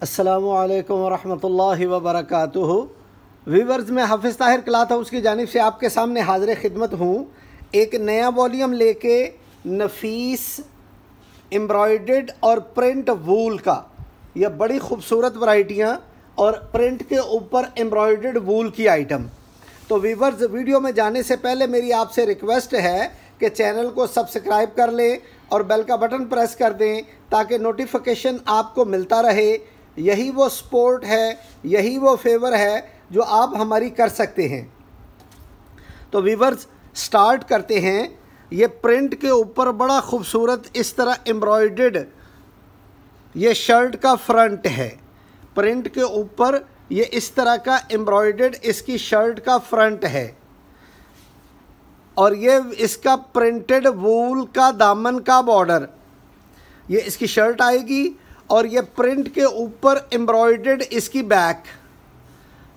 अस्सलामुअलैकुम वरहमतुल्लाहि वबरकातुहू। वीवर्स, मैं हाफिज़ ताहिर क्लॉथ हाउस की जानिब से आपके सामने हाज़िर खिदमत हूँ एक नया वॉल्यूम लेके नफीस एम्ब्रॉयडर्ड और प्रिंट वूल का। यह बड़ी खूबसूरत वैरायटियाँ और प्रिंट के ऊपर एम्ब्रॉयडर्ड वूल की आइटम। तो वीवर्स, वीडियो में जाने से पहले मेरी आपसे रिक्वेस्ट है कि चैनल को सब्सक्राइब कर लें और बेल का बटन प्रेस कर दें ताकि नोटिफिकेशन आपको मिलता रहे। यही वो सपोर्ट है, यही वो फेवर है जो आप हमारी कर सकते हैं। तो वीवर्स, स्टार्ट करते हैं। ये प्रिंट के ऊपर बड़ा खूबसूरत इस तरह एम्ब्रॉयडर्ड ये शर्ट का फ्रंट है। प्रिंट के ऊपर ये इस तरह का एम्ब्रॉयडर्ड इसकी शर्ट का फ्रंट है और ये इसका प्रिंटेड वूल का दामन का बॉर्डर, ये इसकी शर्ट आएगी और ये प्रिंट के ऊपर एम्ब्रॉयडर्ड इसकी बैक,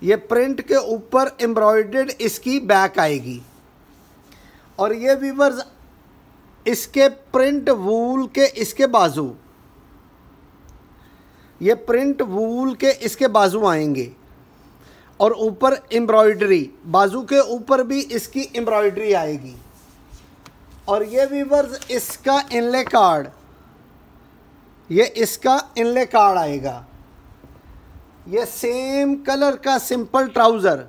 ये प्रिंट के ऊपर एम्ब्रॉयडर्ड इसकी बैक आएगी। और ये वीवर्स इसके प्रिंट वूल के इसके बाजू, ये प्रिंट वूल के इसके बाजू आएंगे और ऊपर एम्ब्रॉयडरी, बाजू के ऊपर भी इसकी एम्ब्रॉयडरी आएगी। और ये वीवर्स इसका इनले कार्ड, ये इसका इनले कार्ड आएगा। ये सेम कलर का सिंपल ट्राउज़र,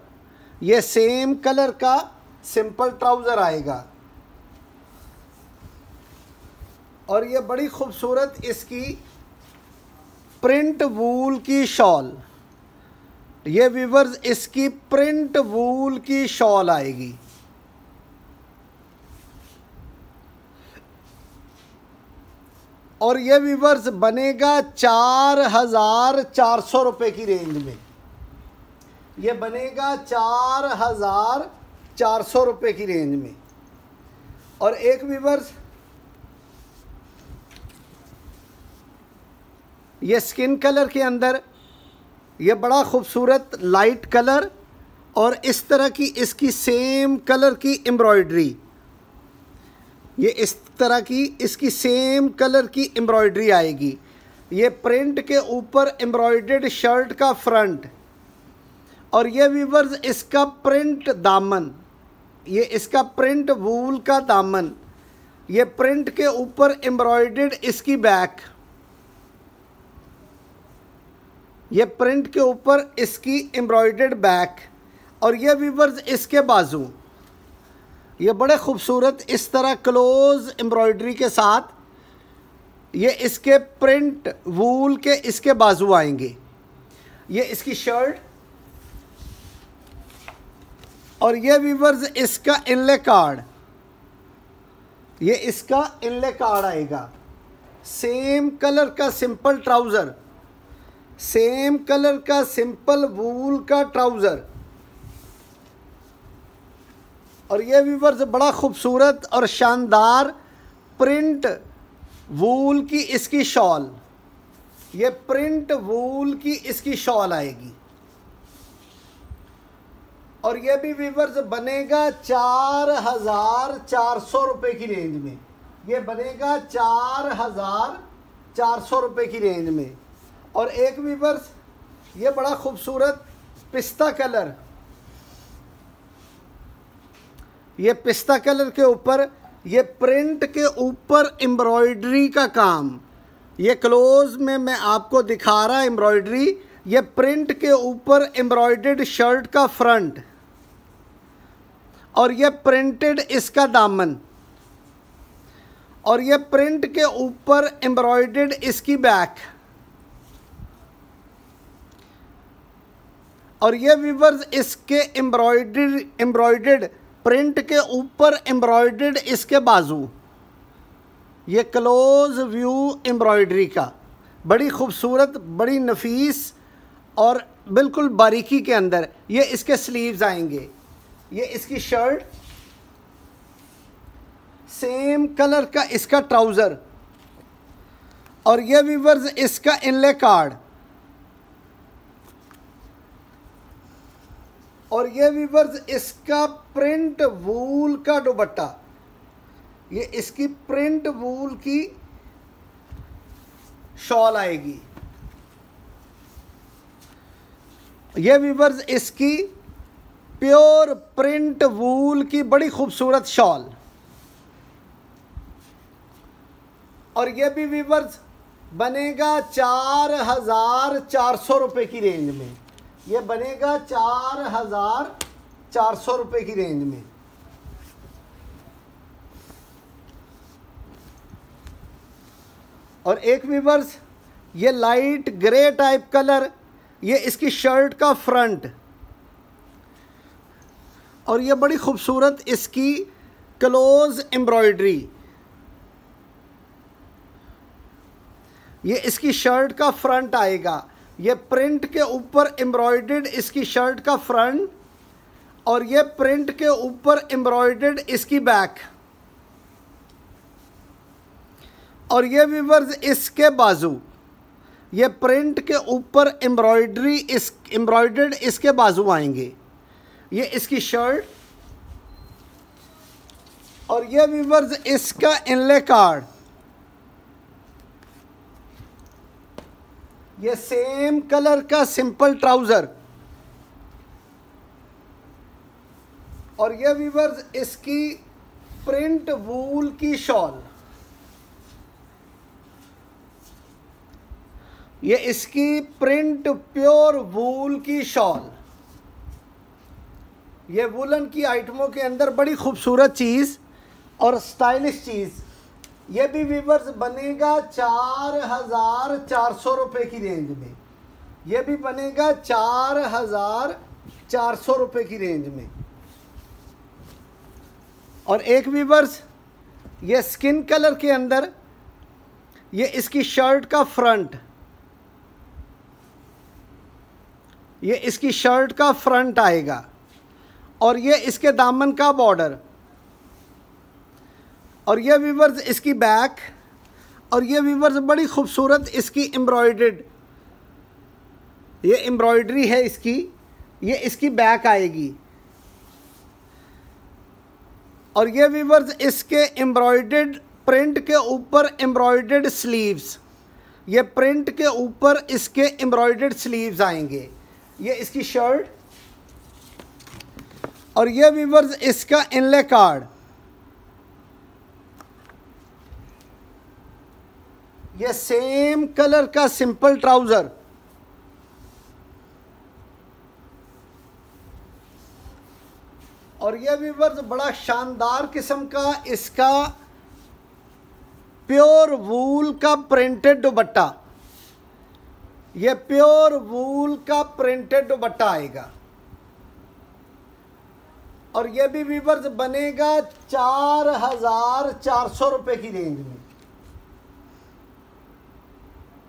ये सेम कलर का सिंपल ट्राउज़र आएगा। और ये बड़ी खूबसूरत इसकी प्रिंट वूल की शॉल, ये वीवर्स इसकी प्रिंट वूल की शॉल आएगी। और ये वीवर्स बनेगा 4,400 रुपये की रेंज में। ये बनेगा 4,400 रुपये की रेंज में। और एक वीवर्स ये स्किन कलर के अंदर ये बड़ा खूबसूरत लाइट कलर और इस तरह की इसकी सेम कलर की एम्ब्रॉयडरी, ये इस तरह की इसकी सेम कलर की एम्ब्रॉयडरी आएगी। ये प्रिंट के ऊपर एम्ब्रॉयडर्ड शर्ट का फ्रंट और ये वीवर्स इसका प्रिंट दामन, ये इसका प्रिंट वूल का दामन, ये प्रिंट के ऊपर एम्ब्रॉयडर्ड इसकी बैक, ये प्रिंट के ऊपर इसकी एम्ब्रॉयडर्ड बैक। और ये वीवर्स इसके बाजू, ये बड़े खूबसूरत इस तरह क्लोज एम्ब्रॉयडरी के साथ ये इसके प्रिंट वूल के इसके बाजू आएंगे। ये इसकी शर्ट और ये वीवर्स इसका इनले कार्ड, ये इसका इनले कार्ड आएगा। सेम कलर का सिंपल ट्राउज़र, सेम कलर का सिंपल वूल का ट्राउज़र। और ये वीवर्स बड़ा खूबसूरत और शानदार प्रिंट वूल की इसकी शॉल, ये प्रिंट वूल की इसकी शॉल आएगी। और ये भी वीवर्स बनेगा 4,400 रुपये की रेंज में। ये बनेगा 4,400 रुपये की रेंज में। और एक वीवर्स ये बड़ा खूबसूरत पिस्ता कलर, ये पिस्ता कलर के ऊपर ये प्रिंट के ऊपर एम्ब्रॉयडरी का काम, ये क्लोज में मैं आपको दिखा रहा एम्ब्रॉयडरी, ये प्रिंट के ऊपर एम्ब्रॉयडर्ड शर्ट का फ्रंट और ये प्रिंटेड इसका दामन और ये प्रिंट के ऊपर एम्ब्रॉयडर्ड इसकी बैक। और ये वीवर्स इसके एम्ब्रॉयडर्ड प्रिंट के ऊपर एम्ब्रॉयडर्ड इसके बाजू, ये क्लोज व्यू एम्ब्रॉयडरी का, बड़ी खूबसूरत, बड़ी नफीस और बिल्कुल बारीकी के अंदर। ये इसके स्लीव्स आएंगे, ये इसकी शर्ट, सेम कलर का इसका ट्राउज़र और ये वीवर्स इसका इनले कार्ड। और ये वीवर्स इसका प्रिंट वूल का दुपट्टा, ये इसकी प्रिंट वूल की शॉल आएगी। ये वीवर्स इसकी प्योर प्रिंट वूल की बड़ी खूबसूरत शॉल, और ये भी वीवर्स बनेगा 4,400 रुपये की रेंज में। ये बनेगा 4,400 रुपये की रेंज में। और एक वीवर्स ये लाइट ग्रे टाइप कलर, ये इसकी शर्ट का फ्रंट, और ये बड़ी खूबसूरत इसकी क्लोज एम्ब्रॉयडरी। ये इसकी शर्ट का फ्रंट आएगा, ये प्रिंट के ऊपर एम्ब्रॉयडर्ड इसकी शर्ट का फ्रंट, और ये प्रिंट के ऊपर एम्ब्रॉयडर्ड इसकी बैक, और ये वीवर्स इसके बाजू, ये प्रिंट के ऊपर एम्ब्रॉयडर्ड इसके बाजू आएंगे। ये इसकी शर्ट, और ये वीवर्स इसका इनले कार्ड। ये सेम कलर का सिंपल ट्राउज़र, और ये वीवर्स इसकी प्रिंट वूल की शॉल। ये इसकी प्रिंट प्योर वूल की शॉल। ये वुलन की आइटमों के अंदर बड़ी खूबसूरत चीज़ और स्टाइलिश चीज़। ये भी वीवर्स बनेगा 4,400 रुपये की रेंज में। ये भी बनेगा 4,400 रुपये की रेंज में। और एक वीवर्स ये स्किन कलर के अंदर, ये इसकी शर्ट का फ्रंट, ये इसकी शर्ट का फ्रंट आएगा, और ये इसके दामन का बॉर्डर, और ये वीवर्स इसकी बैक, और ये वीवर्स बड़ी खूबसूरत इसकी एम्ब्रॉयडर्ड, ये एम्ब्रॉयडरी है इसकी, ये इसकी बैक आएगी। और ये वीवर्स इसके एम्ब्रॉयडर्ड प्रिंट के ऊपर एम्ब्रॉयडर्ड स्लीव्स, ये प्रिंट के ऊपर इसके एम्ब्रॉयडर्ड स्लीव्स आएंगे। ये इसकी शर्ट, और ये वीवर्स इसका इनले कार्ड। ये सेम कलर का सिंपल ट्राउज़र, और ये वीवर्स बड़ा शानदार किस्म का इसका प्योर वूल का प्रिंटेड दुपट्टा, ये प्योर वूल का प्रिंटेड दुपट्टा आएगा। और ये भी वीवर्स बनेगा 4,400 रुपये की रेंज में।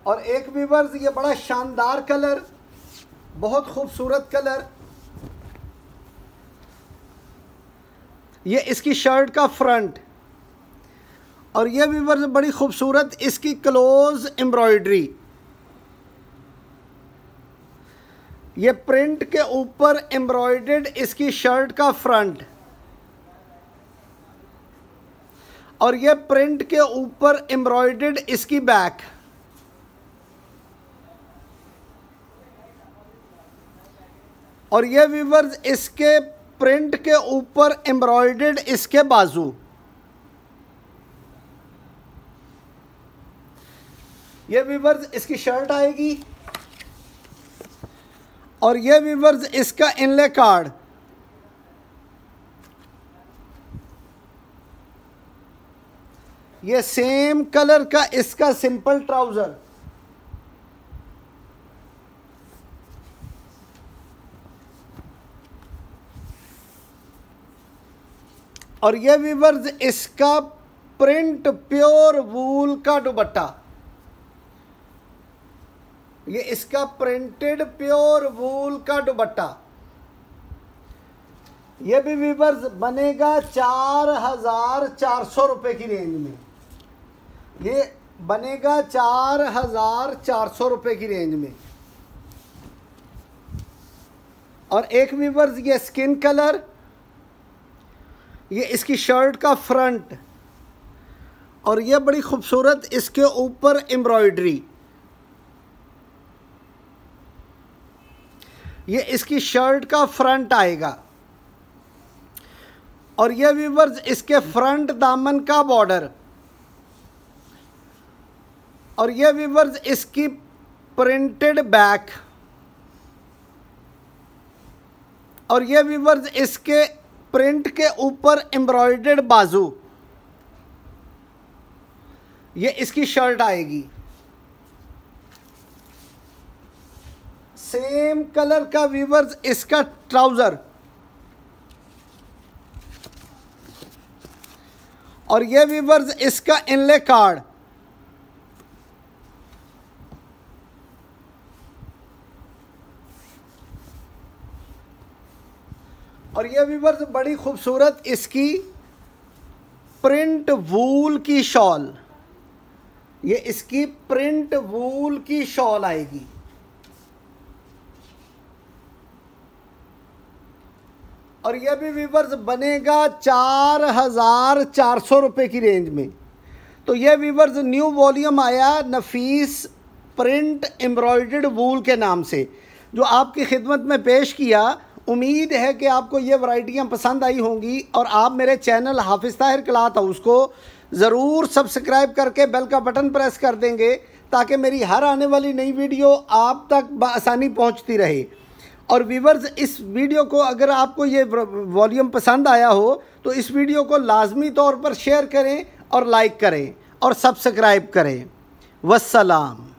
और एक वीवर्स ये बड़ा शानदार कलर, बहुत खूबसूरत कलर, ये इसकी शर्ट का फ्रंट, और ये वीवर्स बड़ी खूबसूरत इसकी क्लोज एम्ब्रॉयडरी, ये प्रिंट के ऊपर एम्ब्रॉयडर्ड इसकी शर्ट का फ्रंट, और ये प्रिंट के ऊपर एम्ब्रॉयडर्ड इसकी बैक, और ये वीवर्स इसके प्रिंट के ऊपर एम्ब्रॉयडर्ड इसके बाजू। ये वीवर्स इसकी शर्ट आएगी, और ये वीवर्स इसका इनले कार्ड, ये सेम कलर का इसका सिंपल ट्राउज़र, और ये वीवर्स इसका प्रिंट प्योर वूल का दुपट्टा, ये इसका प्रिंटेड प्योर वूल का दुपट्टा। ये भी वीवर्स बनेगा 4,400 रुपये की रेंज में। ये बनेगा 4,400 रुपये की रेंज में। और एक वीवर्स ये स्किन कलर, ये इसकी शर्ट का फ्रंट, और ये बड़ी खूबसूरत इसके ऊपर एम्ब्रॉयडरी। ये इसकी शर्ट का फ्रंट आएगा और ये व्यूअर्स इसके फ्रंट दामन का बॉर्डर, और ये व्यूअर्स इसकी प्रिंटेड बैक, और ये व्यूअर्स इसके प्रिंट के ऊपर एम्ब्रॉयडर्ड बाजू, ये इसकी शर्ट आएगी। सेम कलर का व्यूअर्स इसका ट्राउजर, और ये व्यूअर्स इसका इनले कार्ड, और ये व्यूअर्स बड़ी खूबसूरत इसकी प्रिंट वूल की शॉल, ये इसकी प्रिंट वूल की शॉल आएगी। और यह भी व्यूअर्स बनेगा 4,400 रुपये की रेंज में। तो यह व्यूअर्स न्यू वॉल्यूम आया नफीस प्रिंट एम्ब्रॉयडर्ड वूल के नाम से, जो आपकी खिदमत में पेश किया। उम्मीद है कि आपको ये वैरायटियाँ पसंद आई होंगी और आप मेरे चैनल हाफिज़ ताहिर क्लॉथ हाउस को ज़रूर सब्सक्राइब करके बेल का बटन प्रेस कर देंगे ताकि मेरी हर आने वाली नई वीडियो आप तक बआसानी पहुंचती रहे। और व्यूअर्स, इस वीडियो को अगर आपको ये वॉल्यूम पसंद आया हो तो इस वीडियो को लाजमी तौर पर शेयर करें और लाइक करें और सब्सक्राइब करें। वस्सलाम।